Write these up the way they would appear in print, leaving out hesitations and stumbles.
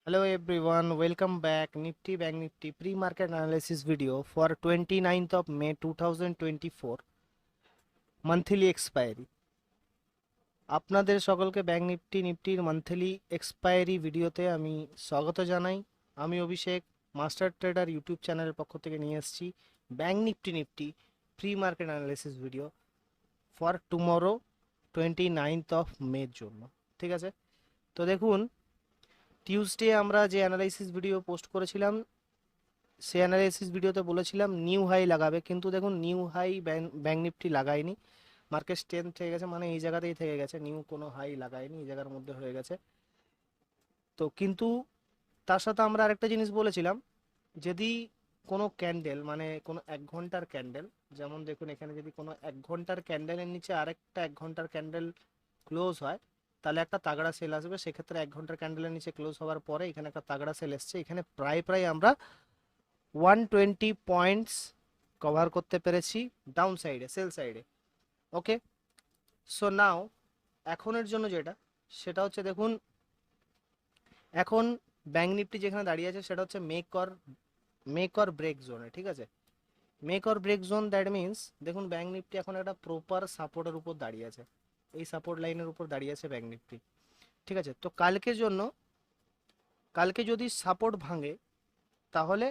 Hello everyone, welcome back. Nifty Bank Nifty pre-market analysis video for 29th of May 2024 monthly expiry. আপনাদের সকলকে bank নিফটির monthly expiry ভিডিওতে আমি স্বাগত জানাই। আমি অভিষেক, মাস্টার ট্রেডার ইউটিউব চ্যানেলের পক্ষ থেকে নিয়ে এসেছি bank Nifty pre market analysis video for tomorrow 29th of মের জন্য। ঠিক আছে, তো দেখুন টিউসডে আমরা যে অ্যানালাইসিস ভিডিও পোস্ট করেছিলাম সেই অ্যানালাইসিস ভিডিওতে বলেছিলাম নিউ হাই লাগাবে, কিন্তু দেখুন নিউ হাই ব্যাংক নিফটি লাগায়নি। মার্কেট স্ট্রেন্থ থেকে গেছে, মানে এই জায়গাতেই থেকে গেছে, নিউ কোনো হাই লাগায়নি, এই জায়গার মধ্যে হয়ে গেছে। তো কিন্তু তার সাথে আমরা আরেকটা জিনিস বলেছিলাম, যদি কোনো ক্যান্ডেল মানে কোনো 1 ঘন্টার ক্যান্ডেল, যেমন দেখুন এখানে যদি কোনো 1 ঘন্টার ক্যান্ডেলের নিচে আরেকটা 1 ঘন্টার ক্যান্ডেল ক্লোজ হয়, তাহলে একটা তাগড়া সেল আসবে। সেক্ষেত্রে 1 ঘন্টার ক্যান্ডেলের নিচে ক্লোজ হওয়ার পরে এখানে একটা তাগড়া সেল এসছে। এখানে প্রায় প্রায় আমরা 120 পয়েন্টস কভার করতে পেরেছি ডাউন সাইডে, সেল সাইডে। ওকে, সো নাও এখনের জন্য যেটা, সেটা হচ্ছে দেখুন এখন ব্যাংক নিফটি যেখানে দাঁড়িয়ে আছে সেটা হচ্ছে মেক অর ব্রেক জোনে। ঠিক আছে, make or break zone, that means দেখুন ব্যাংক নিফটি এখন একটা প্রপার সাপোর্টের উপর দাঁড়িয়ে আছে, এই সাপোর্ট লাইনের উপর দাঁড়িয়ে আছে ব্যাংক নিফটি। ঠিক আছে, তো কালকের জন্য, কালকে যদি সাপোর্ট ভাঙে তাহলে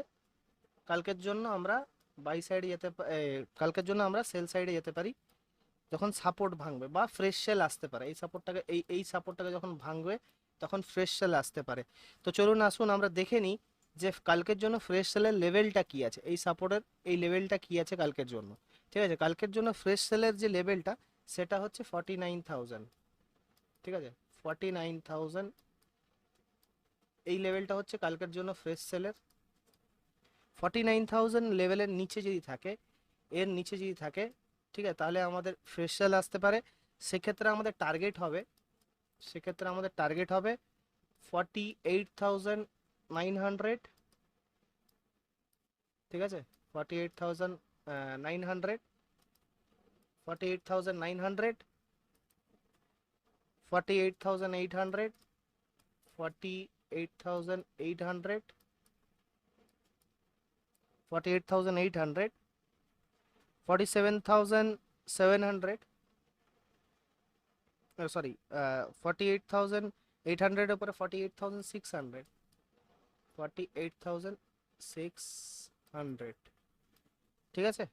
কালকের জন্য আমরা বাই সাইডে কালকের জন্য আমরা সেল সাইডে যেতে পারি। যখন সাপোর্ট ভাঙবে বা ফ্রেশ সেল আসতে পারে, এই সাপোর্টটাকে যখন ভাঙবে তখন ফ্রেশ সেল আসতে পারে। তো চলুন আসুন আমরা দেখে নিই যে কালকের জন্য ফ্রেশ সেলের লেভেলটা কি আছে, এই সাপোর্টের এই লেভেলটা কি আছে কালকের জন্য। ঠিক আছে, কালকের জন্য ফ্রেশ সেলের যে লেভেলটা সেটা হচ্ছে 49,000। ঠিক আছে, 49,000 এই লেভেলটা হচ্ছে কালকের জন্য ফ্রেশ সেলের। 49,000 লেভেলের নিচে যদি থাকে, এর নিচে যদি থাকে, ঠিক আছে, তাহলে আমাদের ফ্রেশ সেল আসতে পারে। সেক্ষেত্রে আমাদের টার্গেট হবে, সেক্ষেত্রে আমাদের টার্গেট হবে 48,900। ঠিক আছে, 48,900, 48,900, 48,800, 48,800, 48,800, 47,700, সরি, 48,800 এর উপরে 48,600, 48,600। ঠিক আছে,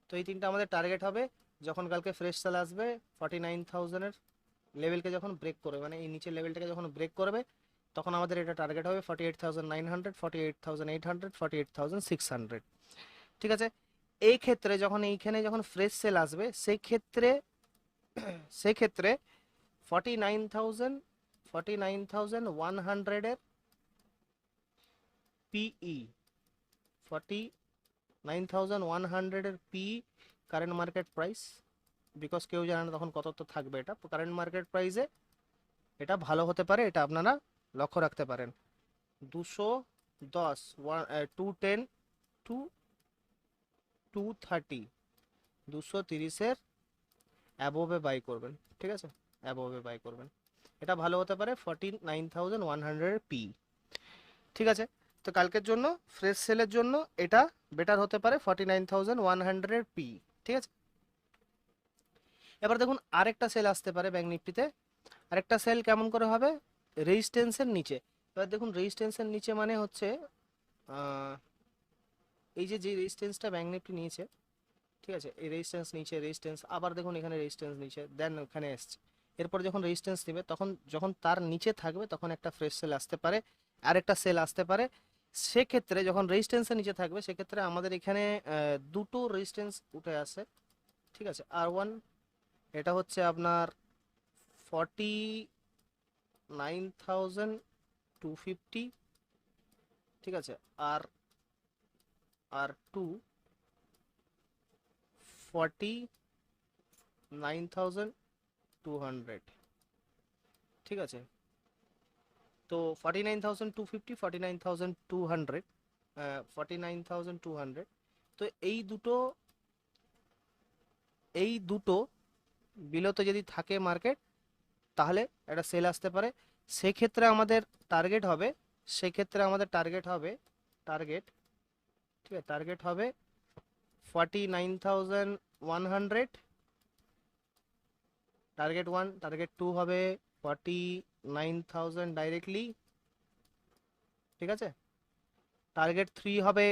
তো এই তিনটা আমাদের টার্গেট হবে যখন কালকে ফ্রেশ সেল আসবে। 49,000-এর লেভেলকে যখন ব্রেক করবে, মানে এই নিচের লেভেলটাকে যখন ব্রেক করবে, তখন আমাদের এটা টার্গেট হবে 48,900, 48,800, 48,600। ঠিক আছে, এই ক্ষেত্রে যখন এইখানে যখন ফ্রেশ সেল আসবে সেই ক্ষেত্রে, সেই ক্ষেত্রে 49,000, 49,100 এর পিই, 49,100 এর পিই কারেন্ট মার্কেট প্রাইস, বিকজ কেউ জানে না তখন কত তো থাকবে। এটা কারেন্ট মার্কেট প্রাইসে এটা ভালো হতে পারে, এটা আপনারা লক্ষ্য রাখতে পারেন। 210, 210 টু 230, 230-এর অ্যাবোভে বাই করবেন। ঠিক আছে, অ্যাবোভে বাই করবেন, এটা ভালো হতে পারে 49,100-এর পি। ঠিক আছে, তো কালকের জন্য ফ্রেশ সেলের জন্য এটা বেটার হতে পারে 49,100-এর পি। ঠিক আছে, এবার দেখুন আরেকটা সেল আসতে পারে ব্যাংক নিফটিতে। আরেকটা সেল কেমন করে হবে, রেজিস্ট্যান্সের নিচে। এবার দেখুন রেজিস্ট্যান্সের নিচে মানে হচ্ছে আহ, এই যে যে রেজিস্ট্যান্সটা ব্যাংক নিফটি নিয়েছে, ঠিক আছে, এই রেজিস্ট্যান্স নিচে, রেজিস্ট্যান্স আবার দেখুন এখানে রেজিস্ট্যান্স নিচে, দেন ওখানে এসছে। এরপর যখন রেজিস্ট্যান্স নেবে তখন যখন তার নিচে থাকবে তখন একটা ফ্রেশ সেল আসতে পারে, আরেকটা সেল আসতে পারে। সেক্ষেত্রে যখন রেজিস্ট্যান্সের নিচে থাকবে সেক্ষেত্রে আমাদের এখানে দুটো রেজিস্ট্যান্স উঠে আসে। ঠিক আছে, R1 এটা হচ্ছে আপনার 49,250। ঠিক আছে, আর R2 49,200। ঠিক আছে, তো 49,250, 49,200, 49,200। তো এই দুটো বিলোতে যদি থাকে মার্কেট, তাহলে একটা সেল আসতে পারে। সেক্ষেত্রে আমাদের টার্গেট হবে সেক্ষেত্রে আমাদের টার্গেট হবে টার্গেট ঠিক আছে, টার্গেট হবে 49,100, টার্গেট 1, টার্গেট 2 হবে 49,000 ডাইরেক্টলি, ঠিক আছে। টার্গেট 3 হবে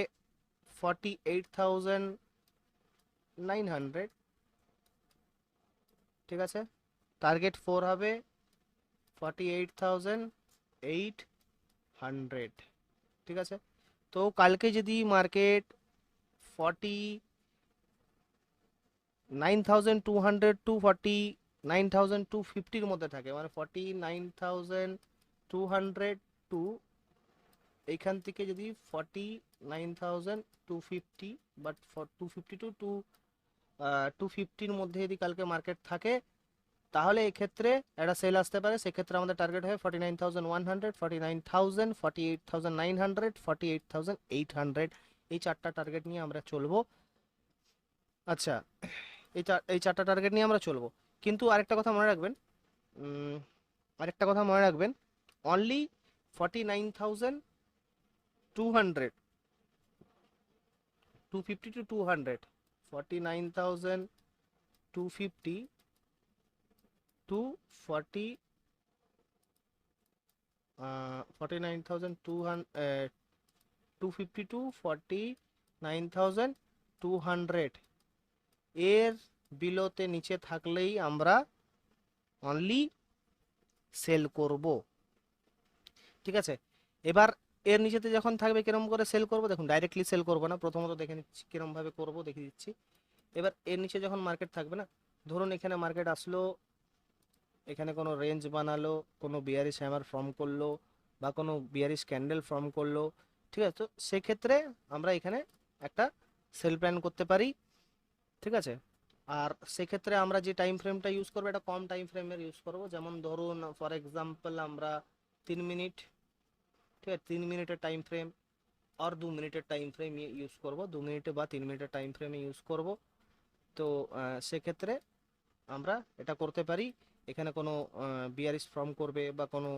48,900, ঠিক আছে। টার্গেট 4 হবে 48,800, ঠিক আছে। তো কালকে যদি মার্কেট 49,200 টু 49,250-র মধ্যে থাকে, মানে 49,200 টু এইখান থেকে যদি 49,250 বাট 250 টু 250-র মধ্যে যদি কালকে মার্কেট থাকে, তাহলে এক্ষেত্রে একটা সেল আসতে পারে। সেক্ষেত্রে আমাদের টার্গেট হয় 49,100, 49,000, 48,900, 48,800, এই চারটা টার্গেট নিয়ে আমরা চলবো। আচ্ছা, এই চারটা টার্গেট নিয়ে আমরা চলবো। কিন্তু আরেকটা কথা মনে রাখবেন, আরেকটা কথা মনে রাখবেন, অনলি 49,200, 250 টু 200, 49,250 টু 49,200, 250 টু 49,200 এর বিলোতে নিচে থাকলেই আমরা অনলি সেল করব, ঠিক আছে। এবার এর নিচেতে যখন থাকবে কিরকম করে সেল করব, দেখুন ডাইরেক্টলি সেল করব না, প্রথমত দেখে নিচ্ছি কিরকম ভাবে করব, দেখিয়ে দিচ্ছি। এবার এর নিচে যখন মার্কেট থাকবে না, ধরুন এখানে মার্কেট আসলো, এখানে কোনো রেঞ্জ বানালো, কোনো বিয়ারিশ হ্যামার ফর্ম করলো, বা কোনো বিয়ারিশ ক্যান্ডেল ফর্ম করলো, ঠিক আছে। তো সেক্ষেত্রে আমরা এখানে একটা সেল প্ল্যান করতে পারি, ঠিক আছে। আর সেক্ষেত্রে আমরা যে টাইম ফ্রেমটা ইউজ করবো, এটা কম টাইম ফ্রেমের ইউজ করব। যেমন ধরুন ফর এক্সাম্পল আমরা 3 মিনিট, ঠিক আছে, 3 মিনিটের টাইম ফ্রেম আর 2 মিনিটের টাইম ফ্রেম ইউজ করব, 2 মিনিটে বা 3 মিনিটের টাইম ফ্রেমে ইউজ করব। তো সেক্ষেত্রে আমরা এটা করতে পারি। এখানে কোনো বিয়ারিশ ফর্ম করবে বা কোনো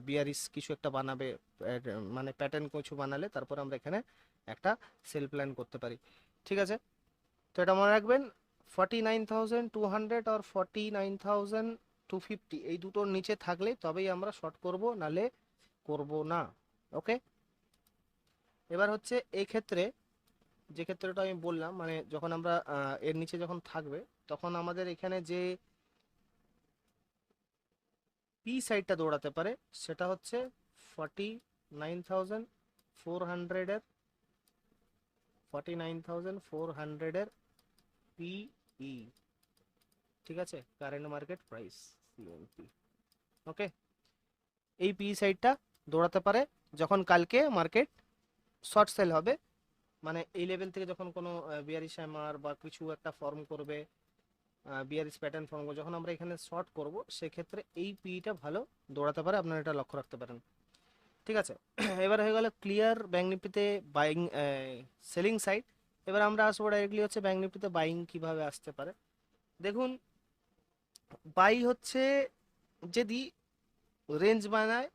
বিয়ারিশ কিছু একটা বানাবে, মানে প্যাটার্ন কিছু বানালে তারপর আমরা এখানে একটা সেল প্ল্যান করতে পারি, ঠিক আছে। তো এটা মনে রাখবেন, 49,200 আর 49,250 এই দুটোর নিচে থাকলে তবেই আমরা শর্ট করব, নালে করব না, ওকে। এবার হচ্ছে এই ক্ষেত্রে, যে ক্ষেত্রটা আমি বললাম, মানে যখন আমরা এর নিচে যখন থাকবে, তখন আমাদের এখানে যে পি সাইডটা দৌড়াতে পারে সেটা হচ্ছে 49,400 এর, 49,400 এর পিই, ঠিক আছে, কারেন্ট মার্কেট প্রাইস, সিএমপি, ওকে। এই পি সাইডটা দৌড়াতে পারে যখন কালকে মার্কেট শর্ট সেল হবে, মানে এই লেভেল থেকে যখন কোনো বিয়ারিশ হ্যামার বা কিছু একটা ফর্ম করবে, বিয়ারিশ প্যাটার্ন ফর্ম করবে, যখন আমরা এখানে শর্ট করব, সেক্ষেত্রে এই পিটা ভালো দৌড়াতে পারে, আপনারা এটা লক্ষ্য রাখতে পারেন, ঠিক আছে। এবার হয়ে গেল ক্লিয়ার ব্যাঙ্ক নিফটিতে বাইং, সেলিং সাইড। এবার আমরা আসবো ডাইরেক্টলি হচ্ছে ব্যাঙ্ক নিফটিতে বাইং কিভাবে আসতে পারে। দেখুন, বাই হচ্ছে যদি রেঞ্জ বানায়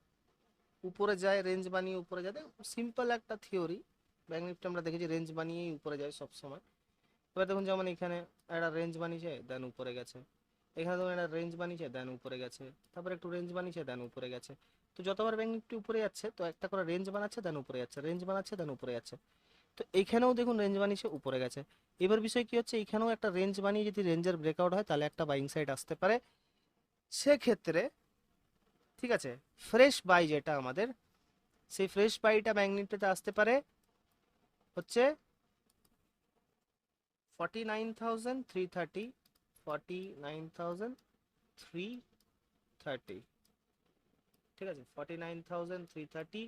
উপরে যায়, রেঞ্জ বানিয়ে উপরে যায়, সিম্পল একটা থিওরি। ব্যাঙ্ক নিফটি আমরা দেখেছি রেঞ্জ বানিয়েই উপরে যায় সব সময়। এবার দেখুন যেমন এখানে একটা রেঞ্জ বানিয়েছে, দেন উপরে গেছে, এখানে দেখুন একটা রেঞ্জ বানিয়েছে, দেন উপরে গেছে, তারপর একটু রেঞ্জ বানিয়েছে, দেন উপরে গেছে। তো যতবার ব্যাঙ্ক নিফটি উপরে যাচ্ছে, তো একটা করে রেঞ্জ বানাচ্ছে, দেন উপরে যাচ্ছে, রেঞ্জ বানাচ্ছে, দেন উপরে যাচ্ছে। তো এইখানেও দেখুন রেঞ্জ বানিয়েছে, উপরে গেছে। এবার বিষয় কি হচ্ছে, এইখানেও একটা রেঞ্জ বানিয়ে যদি রেঞ্জের ব্রেকআউট হয়, তাহলে একটা বাইং সাইড আসতে পারে। সেক্ষেত্রে, ঠিক আছে, ফ্রেশ বাই যেটা আমাদের, সেই ফ্রেশ বাইটা ব্যাঙ্ক নিফটিতে আসতে পারে হচ্ছে 49,330, 49,330, ঠিক আছে, 49,330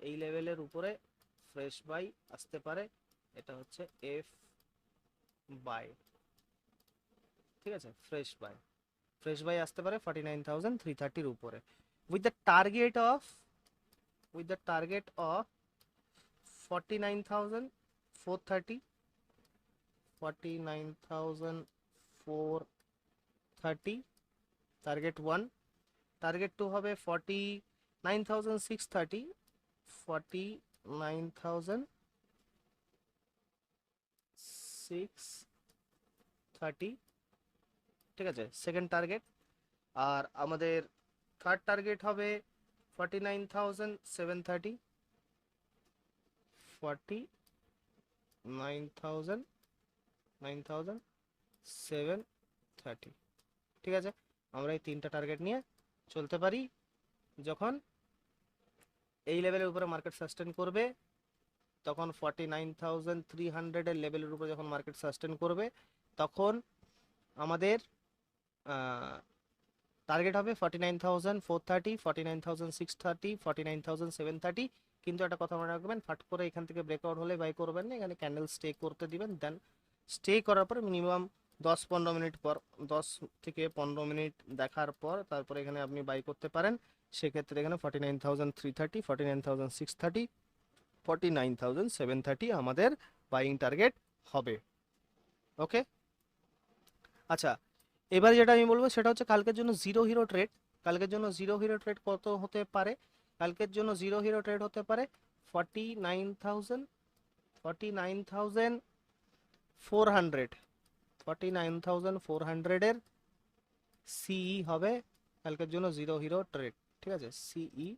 এই লেভেলের উপরে ফ্রেশ বাই আসতে পারে। এটা হচ্ছে এফ বাই, ঠিক আছে, ফ্রেশ বাই, ফ্রেশ বাই আসতে পারে 49,330-র উপরে, with the target of, with the target of 49,430, 49,430 target 1। Target 2 হবে 9,630, 49,630, ঠিক আছে সেকেন্ড টার্গেট। আর আমাদের থার্ড টার্গেট হবে 49,730, 49,730, ঠিক আছে। আমরা এই তিনটা টার্গেট নিয়ে চলতে পারি। যখন এই লেভেলের উপরে মার্কেট সাস্টেন করবে, তখন 49,300 এর লেভেলের উপরে যখন মার্কেট সাস্টেন করবে, তখন আমাদের টার্গেট হবে 49,430, 49,630, 49,730। কিন্তু একটা কথা মনে রাখবেন, ফাট করে এখান থেকে ব্রেকআউট হলে বাই করবেন না, এখানে ক্যান্ডেল স্টে করতে দিবেন। দেন স্টে করার পর মিনিমাম 10-15 মিনিট পর, 10 থেকে 15 মিনিট দেখার পর তারপরে এখানে আপনি বাই করতে পারেন। সেক্ষেত্রে এখানে 49,330, 49,630, 49,730 আমাদের বাইং টার্গেট হবে। ওকে, আচ্ছা, এবার যেটা আমি বলবো সেটা হচ্ছে কালকের জন্য জিরো হিরো ট্রেড। কালকের জন্য জিরো হিরো ট্রেড কত হতে পারে? কালকের জন্য জিরো হিরো ট্রেড হতে পারে 49,000, 49,400, 49,400 এর সিই হবে কালকের জন্য জিরো হিরো ট্রেড, ঠিক আছে। সিই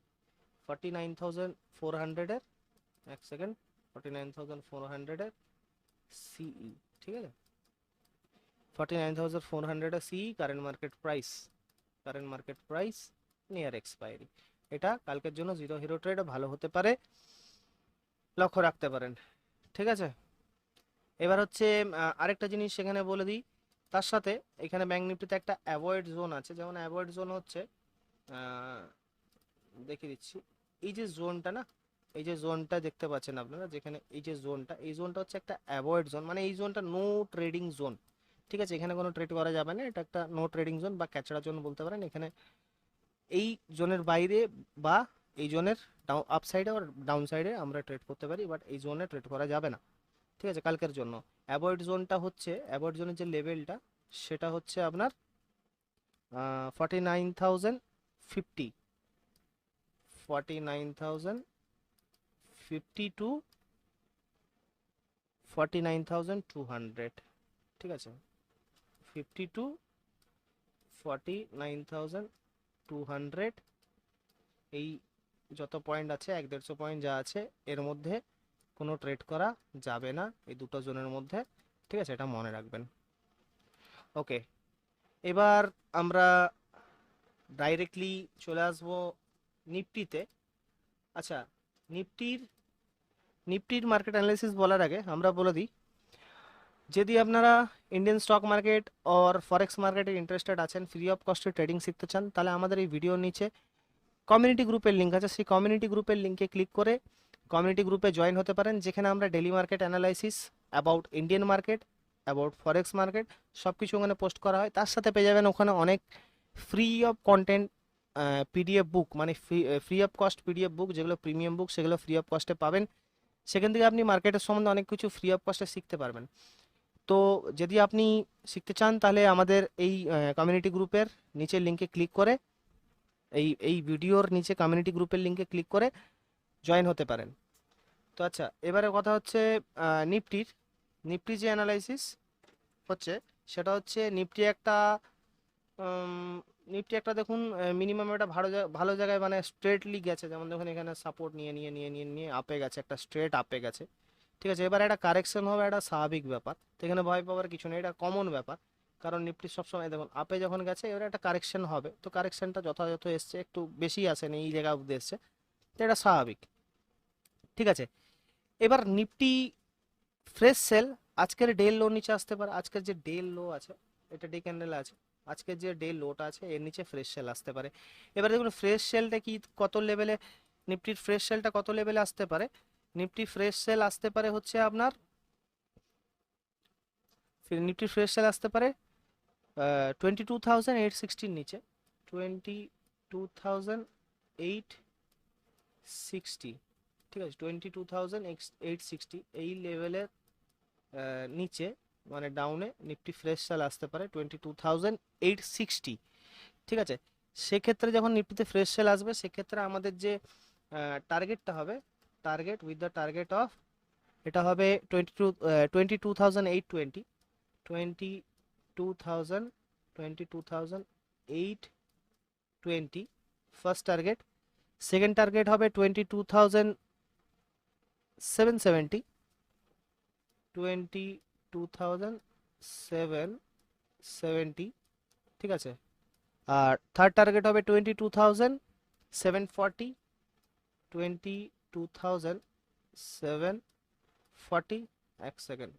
49,400 এর, এক সেকেন্ড, 49,400 এর সিই, ঠিক আছে। 49,400 C current market price near expiry. এটা কালকের জন্য জিরো হিরো ট্রেড ভালো হতে পারে, লক্ষ্য রাখতে পারেন, ঠিক আছে। এবার হচ্ছে আরেকটা জিনিস সেখানে বলে দিই, তার সাথে এখানে ব্যাংক নিফটিতে একটা অ্যাভয়েড জোন আছে। যেমন অ্যাভয়েড জোন হচ্ছে, দেখিয়ে দিচ্ছি, এই যে জোনটা না, এই যে জোনটা দেখতে পাচ্ছেন আপনারা, যেখানে এই যে জোনটা, এই জোনটা হচ্ছে একটা অ্যাভয়েড জোন, মানে এই জোনটা নো ট্রেডিং জোন, ঠিক আছে। এখানে কোনো ট্রেড করা যাবে না, এটা একটা নো ট্রেডিং জোন বা ক্যাচড়া জোন বলতে পারেন। এখানে এই জোনের বাইরে বা এই জোনের আপ সাইডে আর ডাউন সাইডে আমরা ট্রেড করতে পারি, বাট এই জোনে ট্রেড করা যাবে না, ঠিক আছে। কালকের জন্য অ্যাভয়েড জোনটা হচ্ছে, অ্যাভয়েড জোনের যে লেভেলটা সেটা হচ্ছে আপনার 49,050, 49,050 টু 49,200, ঠিক আছে। 50 টু 49,200, এই যত পয়েন্ট আছে 150 পয়েন্ট যা আছে এর মধ্যে কোনো ট্রেড করা যাবে না, এই দুটো জোনের মধ্যে, ঠিক আছে, এটা মনে রাখবেন। ওকে, এবার আমরা ডাইরেক্টলি চলে আসবো নিফটিতে। আচ্ছা, নিফটির নিফটির মার্কেট অ্যানালিসিস বলার আগে আমরা বলে দিই, যদি আপনারা ইন্ডিয়ান স্টক মার্কেট অর ফরেক্স মার্কেটে ইন্টারেস্টেড আছেন, ফ্রি অফ কস্টে ট্রেডিং শিখতে চান, তাহলে আমাদের এই ভিডিওর নিচে কমিউনিটি গ্রুপের লিঙ্ক আছে, সেই কমিউনিটি গ্রুপের লিঙ্কে ক্লিক করে কমিউনিটি গ্রুপে জয়েন হতে পারেন, যেখানে আমরা daily market analysis about Indian market, about forex market সব কিছু ওখানে পোস্ট করা হয়। তার সাথে পেয়ে যাবেন ওখানে অনেক ফ্রি অফ কন্টেন্ট পিডিএফ বুক, মানে ফ্রি অফ কস্ট পিডিএফ বুক, যেগুলো প্রিমিয়াম বুক সেগুলো ফ্রি অফ কস্টে পাবেন। সেখান থেকে আপনি মার্কেটের সম্বন্ধে অনেক কিছু ফ্রি অফ কস্টে শিখতে পারবেন। তো যদি আপনি শিখতে চান তাহলে আমাদের এই কমিউনিটি গ্রুপের নিচের লিঙ্কে ক্লিক করে, এই এই ভিডিওর নিচে কমিউনিটি গ্রুপের লিঙ্কে ক্লিক করে জয়েন হতে পারেন। তো আচ্ছা, এবারে কথা হচ্ছে নিফটি যে অ্যানালাইসিস হচ্ছে সেটা হচ্ছে নিফটি একটা দেখুন মিনিমাম একটা ভালো জায়গায় মানে স্ট্রেটলি গেছে। যেমন দেখুন এখানে সাপোর্ট নিয়ে নিয়ে নিয়ে নিয়ে নিয়ে আপে গেছে, একটা স্ট্রেট আপে গেছে, ঠিক আছে। এবার একটা কারেকশন হবে, একটা স্বাভাবিক ব্যাপার, তো এখানে ভয় পাওয়ার কিছু নেই, এটা কমন ব্যাপার। কারণ নিফটি সবসময় দেখুন আপে যখন গেছে এবার একটা কারেকশন হবে, তো কারেকশনটা যথাযথ এসছে, একটু বেশি আসেনি, এই জায়গা অব্দি এসছে, তো এটা স্বাভাবিক, ঠিক আছে। এবার নিফটি ফ্রেশ সেল, আজকের ডে লো নিচে আসতে পারে, আজকের যে ডে লো আছে, এটা ডে ক্যান্ডেল আছে, আজকের যে ডে লোটা আছে এর নিচে ফ্রেশ সেল আসতে পারে। এবার দেখুন ফ্রেশ সেলটা কি কত লেভেলে, নিফটির ফ্রেশ সেলটা কত লেভেলে আসতে পারে? নিফটি ফ্রেশ সেল আসতে পারে হচ্ছে আপনার, নিফটি ফ্রেশ সেল আসতে পারে 22,860 নিচে, 22,860, ঠিক আছে, 22,860 এই লেভেলের নিচে, মানে ডাউনে নিফটি ফ্রেশ সেল আসতে পারে 22,860, ঠিক আছে। সেক্ষেত্রে যখন নিফটিতে ফ্রেশ সেল আসবে সেক্ষেত্রে আমাদের যে টার্গেটটা হবে, target with the target of, এটা হবে 22,820, 22,820 ফার্স্ট টার্গেট। সেকেন্ড টার্গেট হবে 22,770, 22,770, ঠিক আছে। আর থার্ড টার্গেট হবে 22,740, 22,740, এক সেকেন্ড,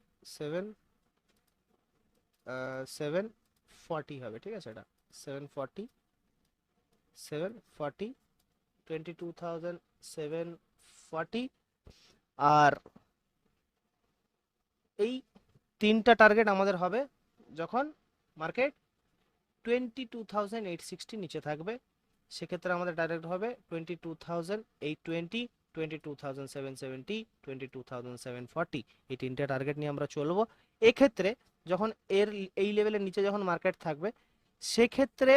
740 হবে, ঠিক আছে। এটা 740, 740, 22,740। আর এই তিনটা টার্গেট আমাদের হবে যখন মার্কেট 22,860 নিচে থাকবে, সেক্ষেত্রে আমাদের টার্গেট হবে 22,820, 22,770, 22,740। এই তিনটে টার্গেট নিয়ে আমরা চলবো। এক্ষেত্রে যখন এই লেভেলের নিচে যখন মার্কেট থাকবে, সেক্ষেত্রে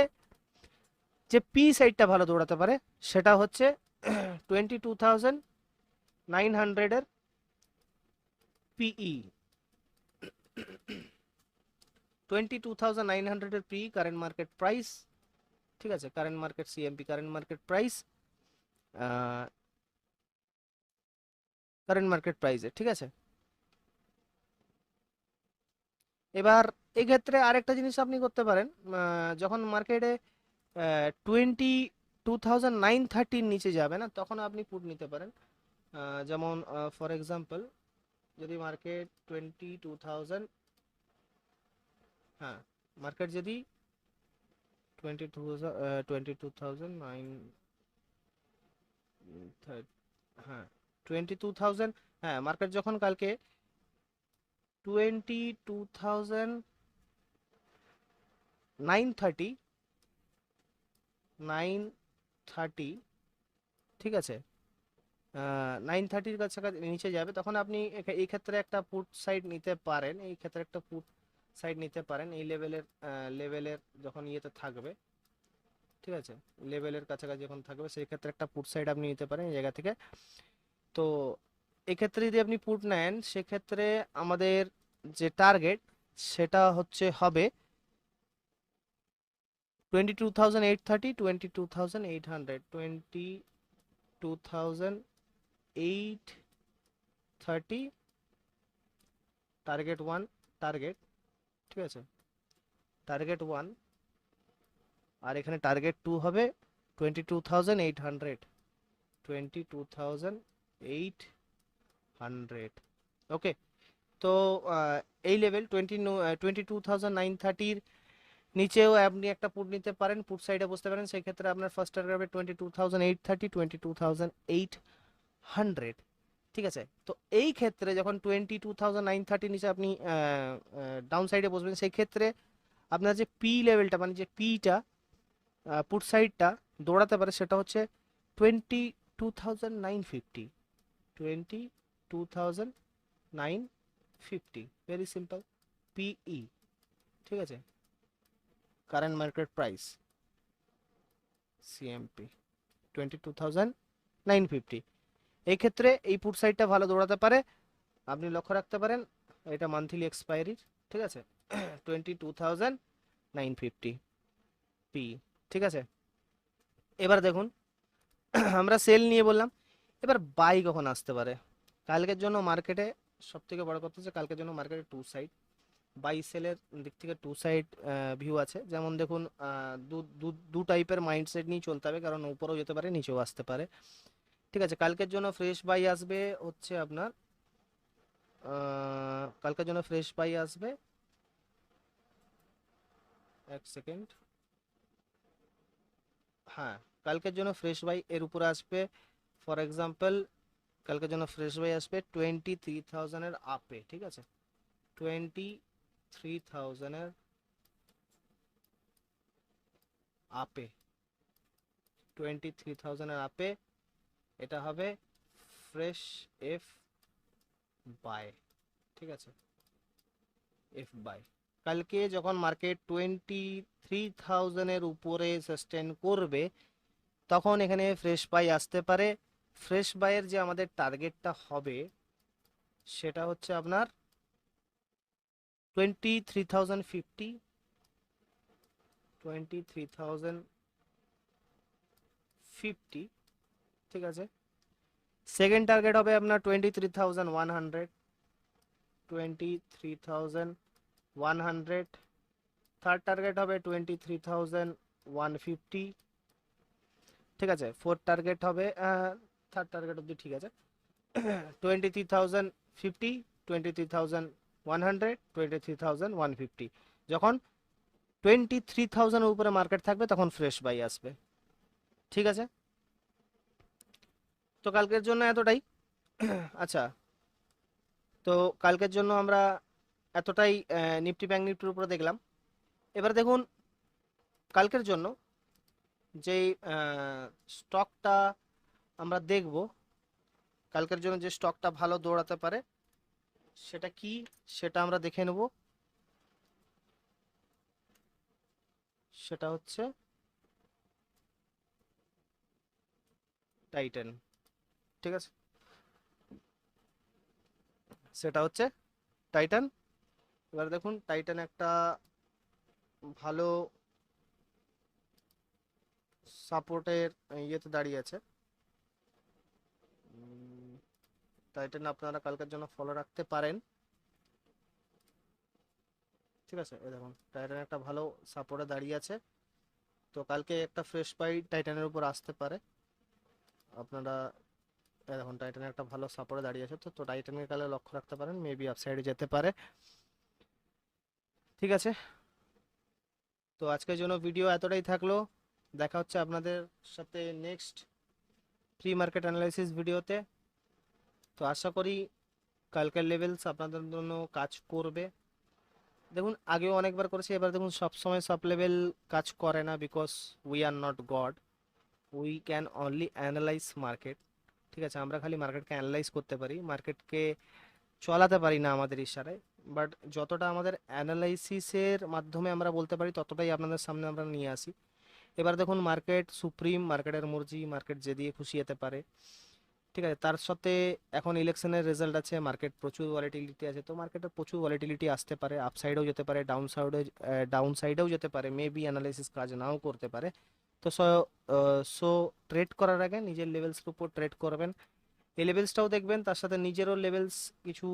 যে পি সাইডটা ভালো দৌড়াতে পারে সেটা হচ্ছে 22,900 এর পিই, 22,900 এর পি কারেন্ট মার্কেট প্রাইস, ঠিক আছে। Current market CMP, current market price, current market প্রাইসে, ঠিক আছে। এবার এক্ষেত্রে আরেকটা জিনিস আপনি করতে পারেন, যখন মার্কেটে 22,930 নিচে যাবে না, তখন আপনি পুট নিতে পারেন। যেমন ফর এক্সাম্পল, যদি মার্কেট 22,000, হ্যাঁ, মার্কেট যদি 22,9, হ্যাঁ 22,000, হ্যাঁ মার্কেট যখন কালকে 22,930, 930, ঠিক আছে, 930-র কাছাকাছি নিচে যাবে, তখন আপনি এই ক্ষেত্রে একটা পুট সাইড নিতে পারেন, এই ক্ষেত্রে একটা পুট সাইড নিতে পারেন এই লেভেলের যখন ইয়েতে থাকবে, ঠিক আছে, লেভেলের কাছাকাছি যখন থাকবে সেই ক্ষেত্রে একটা পুট সাইড আপনি নিতে পারেন এই জায়গা থেকে। তো এক্ষেত্রে যদি আপনি পুট নেন, সেক্ষেত্রে আমাদের যে টার্গেট সেটা হচ্ছে হবে 22,830, 22,800, 22,830 টার্গেট ওয়ান, টার্গেট, ঠিক আছে, টার্গেট ওয়ান। আর এখানে টার্গেট টু হবে 22,800, 22,800, ওকে। তো এই লেভেল 22,930-র নিচেও আপনি একটা পুট নিতে পারেন, পুট সাইডে বসতে পারেন, সেই ক্ষেত্রে আপনার ফার্স্ট টার্গেট হবে 22,830, 22,800, ঠিক আছে। তো এই ক্ষেত্রে যখন 22,930 নিচে আপনি ডাউন সাইডে বসবেন, সেই ক্ষেত্রে আপনার যে পি লেভেলটা, মানে যে পিটা পুট সাইডটা দৌড়াতে পারে সেটা হচ্ছে 22,950, 22,950, ভেরি সিম্পল, পিই, ঠিক আছে, কারেন্ট মার্কেট প্রাইস সিএমপি 22,950। এই ক্ষেত্রে এই পুট সাইডটা ভালো দৌড়াতে পারে, আপনি লক্ষ্য রাখতে পারেন, এটা মান্থলি এক্সপায়ারির, ঠিক আছে, 22,950 পি, ঠিক আছে। এবার দেখুন, আমরা সেল নিয়ে বললাম, এবার বাই কখন আসতে পারে। কালকের জন্য মার্কেটে সব থেকে বড় কথা হচ্ছে কালকের জন্য মার্কেটে টু সাইড, বাই সেলের দিক থেকে টু সাইড ভিউ আছে। যেমন দেখুন, দু টাইপের মাইন্ডসেট নিয়ে চলতে হবে, কারণ উপরেও যেতে পারে নিচেও আসতে পারে, ঠিক আছে। কালকের জন্য ফ্রেশ বাই আসবে হচ্ছে আপনার, কালকের জন্য ফ্রেশ বাই আসবে, এক সেকেন্ড, হ্যাঁ কালকের জন্য ফ্রেশ বাই এর উপরে আসবে। ফর এক্সাম্পল, কালকের জন্য ফ্রেশ বাই আসবে 23,000-এর আপে, ঠিক আছে, 23,000-এর আপে, 23,000-এর আপে এটা হবে ফ্রেশ এফ বাই, ঠিক আছে, এফ বাই। কালকে যখন মার্কেট 23,000-এর উপরে সাস্টেন করবে, তখন এখানে ফ্রেশ বাই আসতে পারে। ফ্রেশ বাইয়ের যে আমাদের টার্গেটটা হবে সেটা হচ্ছে আপনার 23,050, 23,050, ঠিক আছে। সেকেন্ড টার্গেট হবে আপনার 23,100, 23,100। থার্ড টার্গেট হবে 23,150, ঠিক আছে। ফোর্থ টার্গেট হবে, থার্ড টার্গেট অবধি ঠিক আছে, 23,050, 23,100, 23,150। যখন 23,000-এর উপরে মার্কেট থাকবে তখন ফ্রেশ বাই আসবে, ঠিক আছে। তো কালকের জন্য এতটাই। আচ্ছা, তো কালকের জন্য আমরা এতটাই নিফটি ব্যাংক নিফটির উপরে দেখলাম। এবার দেখুন কালকের জন্য যেই স্টকটা আমরা দেখব, কালকের জন্য যে স্টকটা ভালো দৌড়াতে পারে সেটা কি, সেটা আমরা দেখে নেব। সেটা হচ্ছে টাইটান, ঠিক আছে। সেটা হচ্ছে টাইটান। এবার দেখুন টাইটান একটা ভালো সাপোর্টের ইয়েতে দাঁড়িয়ে আছে। টাইটান আপনারা কালকের জন্য ফলো রাখতে পারেন, ঠিক আছে। এই দেখুন টাইটান একটা ভালো সাপোর্টে দাঁড়িয়ে আছে। তো কালকে একটা ফ্রেশ বাই টাইটানের উপর আসতে পারে আপনারা। এই দেখুন টাইটানের একটা ভালো সাপোর্টে দাঁড়িয়ে আছে, তো টাইটানকে কালে লক্ষ্য রাখতে পারেন, মেবি আপসাইডে যেতে পারে, ঠিক আছে। তো আজকের জন্য ভিডিও এতটাই থাকলো। দেখা হচ্ছে আপনাদের সাথে নেক্সট প্রি মার্কেট অ্যানালাইসিস ভিডিওতে। তো আশা করি কালকের লেভেলস আপনাদের জন্য কাজ করবে। দেখুন আগেও অনেকবার করেছি, এবার দেখুন সব সময় সব লেভেল কাজ করে না, because we are not god, we can only analyse market, ঠিক আছে। আমরা খালি মার্কেটকে অ্যানালাইজ করতে পারি, মার্কেটকে চলাতে পারি না আমাদের ইশারায়। বাট যতটা আমাদের অ্যানালাইসিসের মাধ্যমে আমরা বলতে পারি ততটাই আপনাদের সামনে আমরা নিয়ে আসি। এবার দেখুন মার্কেট সুপ্রিম, মার্কেটের মর্জি, মার্কেট যে দিয়ে খুশি যেতে পারে, ঠিক আছে। তার সাথে এখন ইলেকশনের রেজাল্ট আছে, মার্কেট প্রচুর ভলিটিলিটি আছে, তো মার্কেটে প্রচুর ভলিটিলিটি আসতে পারে, আপসাইডেও যেতে পারে, ডাউন সাইডেও যেতে পারে, মেবি অ্যানালাইসিস কাজ নাও করতে পারে। তো সো ট্রেড করার আগে নিজের লেভেলসের উপর ট্রেড করবেন, এই লেভেলসটাও দেখবেন, তার সাথে নিজেরও লেভেলস কিছু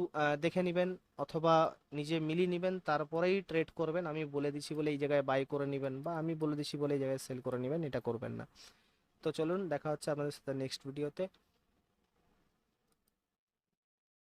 দেখে নেবেন অথবা নিজে মিলিয়ে নেবেন, তারপরেই ট্রেড করবেন। আমি বলে দিছি বলে এই জায়গায় বাই করে নেবেন বা আমি বলে দিছি বলে এই জায়গায় সেল করে নেবেন, এটা করবেন না। তো চলুন দেখা হচ্ছে আপনাদের সাথে নেক্সট ভিডিওতে।